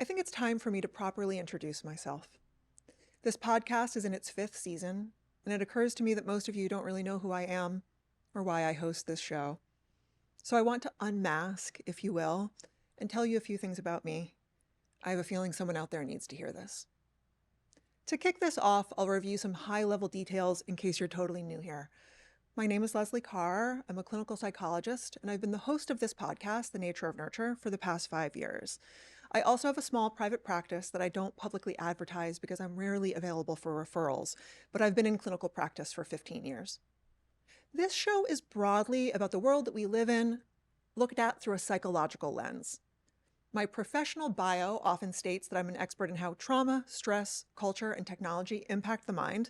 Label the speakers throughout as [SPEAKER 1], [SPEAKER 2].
[SPEAKER 1] I think it's time for me to properly introduce myself. This podcast is in its 5th season, and it occurs to me that most of you don't really know who I am or why I host this show. So I want to unmask, if you will, and tell you a few things about me. I have a feeling someone out there needs to hear this. To kick this off, I'll review some high-level details in case you're totally new here. My name is Leslie Carr. I'm a clinical psychologist, and I've been the host of this podcast, The Nature of Nurture, for the past 5 years. I also have a small private practice that I don't publicly advertise because I'm rarely available for referrals, but I've been in clinical practice for 15 years. This show is broadly about the world that we live in, looked at through a psychological lens. My professional bio often states that I'm an expert in how trauma, stress, culture, and technology impact the mind.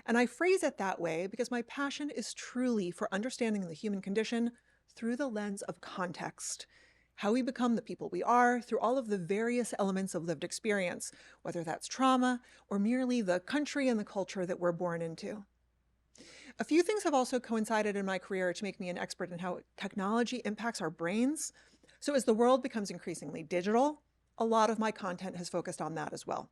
[SPEAKER 1] And I phrase it that way because my passion is truly for understanding the human condition through the lens of context, how we become the people we are through all of the various elements of lived experience, whether that's trauma or merely the country and the culture that we're born into. A few things have also coincided in my career to make me an expert in how technology impacts our brains. So as the world becomes increasingly digital, a lot of my content has focused on that as well.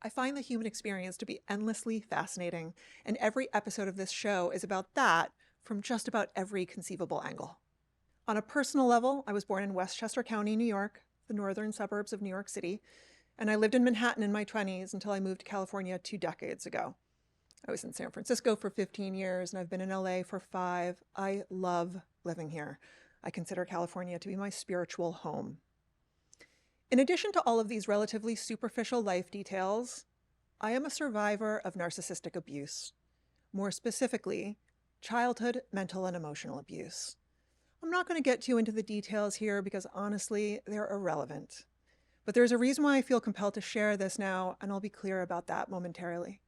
[SPEAKER 1] I find the human experience to be endlessly fascinating, and every episode of this show is about that from just about every conceivable angle. On a personal level, I was born in Westchester County, New York, the northern suburbs of New York City, and I lived in Manhattan in my 20s until I moved to California 2 decades ago. I was in San Francisco for 15 years, and I've been in LA for 5. I love living here. I consider California to be my spiritual home. In addition to all of these relatively superficial life details, I am a survivor of narcissistic abuse. More specifically, childhood mental and emotional abuse. I'm not going to get too into the details here because honestly, they're irrelevant. But there's a reason why I feel compelled to share this now, and I'll be clear about that momentarily.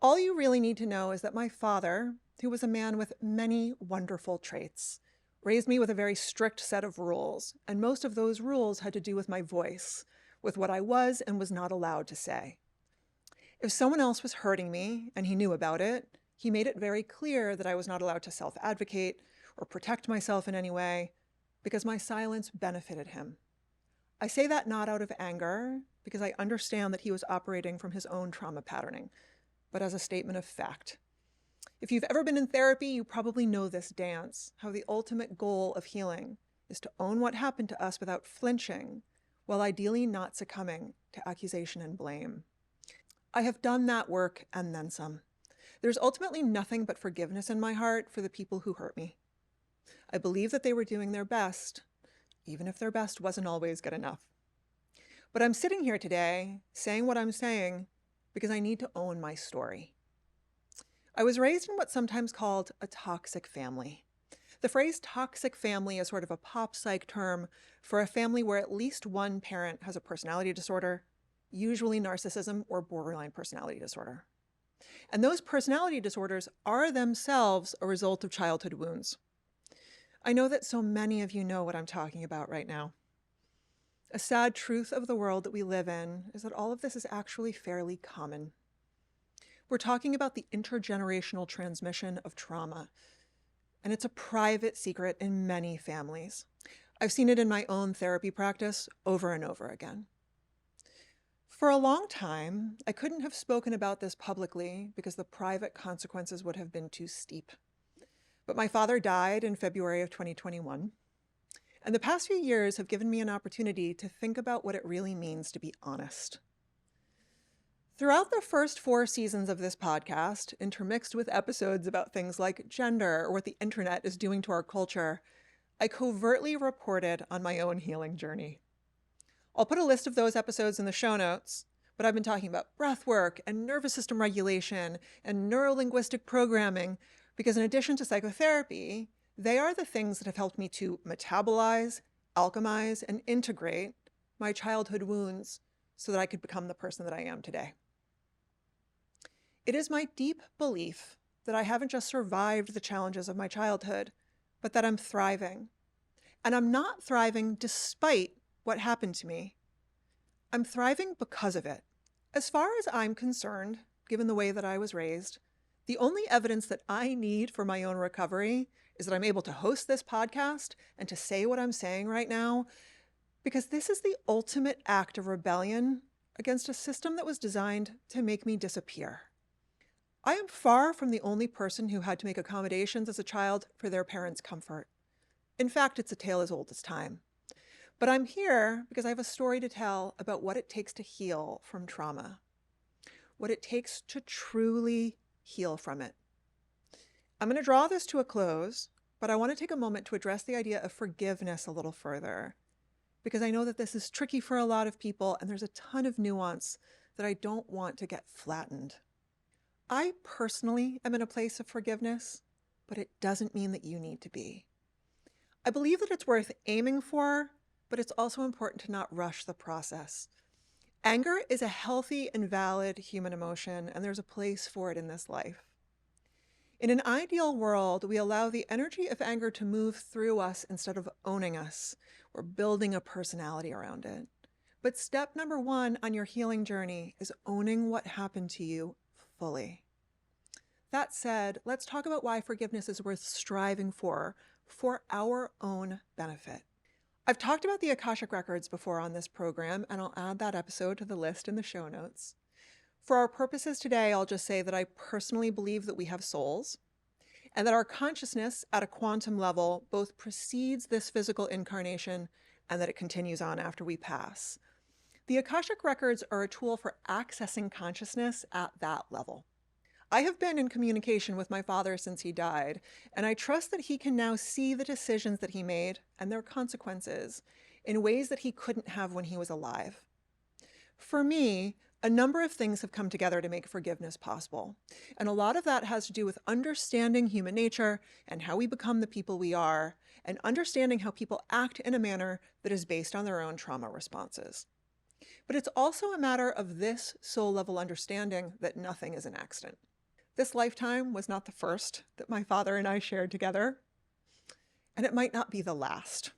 [SPEAKER 1] All you really need to know is that my father, who was a man with many wonderful traits, raised me with a very strict set of rules, and most of those rules had to do with my voice, with what I was and was not allowed to say. If someone else was hurting me, and he knew about it, he made it very clear that I was not allowed to self-advocate or protect myself in any way, because my silence benefited him. I say that not out of anger, because I understand that he was operating from his own trauma patterning, but as a statement of fact. If you've ever been in therapy, you probably know this dance, how the ultimate goal of healing is to own what happened to us without flinching, while ideally not succumbing to accusation and blame. I have done that work and then some. There's ultimately nothing but forgiveness in my heart for the people who hurt me. I believe that they were doing their best, even if their best wasn't always good enough. But I'm sitting here today saying what I'm saying because I need to own my story. I was raised in what's sometimes called a toxic family. The phrase toxic family is sort of a pop psych term for a family where at least one parent has a personality disorder, usually narcissism or borderline personality disorder. And those personality disorders are themselves a result of childhood wounds. I know that so many of you know what I'm talking about right now. A sad truth of the world that we live in is that all of this is actually fairly common. We're talking about the intergenerational transmission of trauma, and it's a private secret in many families. I've seen it in my own therapy practice over and over again. For a long time, I couldn't have spoken about this publicly because the private consequences would have been too steep. But my father died in February of 2021, and the past few years have given me an opportunity to think about what it really means to be honest. Throughout the first 4 seasons of this podcast, intermixed with episodes about things like gender or what the internet is doing to our culture, I covertly reported on my own healing journey. I'll put a list of those episodes in the show notes, but I've been talking about breath work and nervous system regulation and neurolinguistic programming because in addition to psychotherapy, they are the things that have helped me to metabolize, alchemize, and integrate my childhood wounds so that I could become the person that I am today. It is my deep belief that I haven't just survived the challenges of my childhood, but that I'm thriving. And I'm not thriving despite what happened to me. I'm thriving because of it. As far as I'm concerned, given the way that I was raised, the only evidence that I need for my own recovery is that I'm able to host this podcast and to say what I'm saying right now Because this is the ultimate act of rebellion against a system that was designed to make me disappear. I am far from the only person who had to make accommodations as a child for their parents' comfort. In fact, it's a tale as old as time. But I'm here because I have a story to tell about what it takes to heal from trauma, what it takes to truly heal from it. I'm going to draw this to a close, but I want to take a moment to address the idea of forgiveness a little further, because I know that this is tricky for a lot of people and there's a ton of nuance that I don't want to get flattened. I personally am in a place of forgiveness, but it doesn't mean that you need to be. I believe that it's worth aiming for, but it's also important to not rush the process. Anger is a healthy and valid human emotion, and there's a place for it in this life. In an ideal world, we allow the energy of anger to move through us instead of owning us or building a personality around it. But step number one on your healing journey is owning what happened to you fully. That said, let's talk about why forgiveness is worth striving for our own benefit. I've talked about the Akashic Records before on this program, and I'll add that episode to the list in the show notes. For our purposes today, I'll just say that I personally believe that we have souls, and that our consciousness at a quantum level both precedes this physical incarnation and that it continues on after we pass. The Akashic Records are a tool for accessing consciousness at that level. I have been in communication with my father since he died, and I trust that he can now see the decisions that he made and their consequences in ways that he couldn't have when he was alive. For me, a number of things have come together to make forgiveness possible, and a lot of that has to do with understanding human nature and how we become the people we are, and understanding how people act in a manner that is based on their own trauma responses. But it's also a matter of this soul-level understanding that nothing is an accident. This lifetime was not the first that my father and I shared together, and it might not be the last.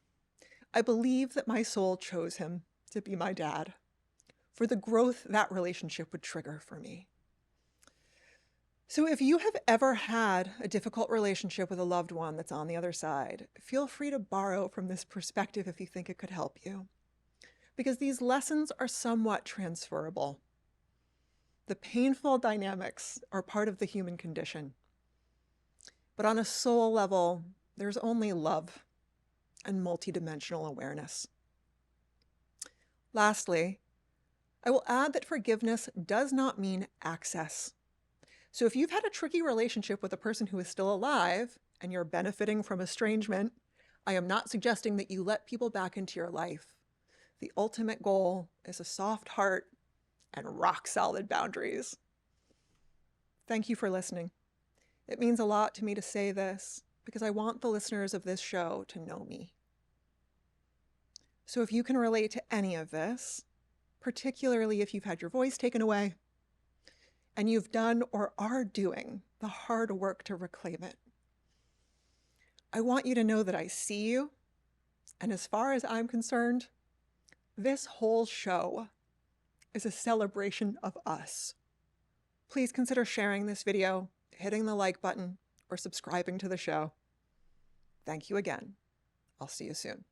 [SPEAKER 1] I believe that my soul chose him to be my dad, for the growth that relationship would trigger for me. So if you have ever had a difficult relationship with a loved one that's on the other side, feel free to borrow from this perspective if you think it could help you, because these lessons are somewhat transferable. The painful dynamics are part of the human condition. But on a soul level, there's only love and multidimensional awareness. Lastly, I will add that forgiveness does not mean access. So if you've had a tricky relationship with a person who is still alive and you're benefiting from estrangement, I am not suggesting that you let people back into your life. The ultimate goal is a soft heart and rock-solid boundaries. Thank you for listening. It means a lot to me to say this because I want the listeners of this show to know me. So if you can relate to any of this, particularly if you've had your voice taken away and you've done or are doing the hard work to reclaim it, I want you to know that I see you, and as far as I'm concerned, this whole show is a celebration of us. Please consider sharing this video, hitting the like button, or subscribing to the show. Thank you again. I'll see you soon.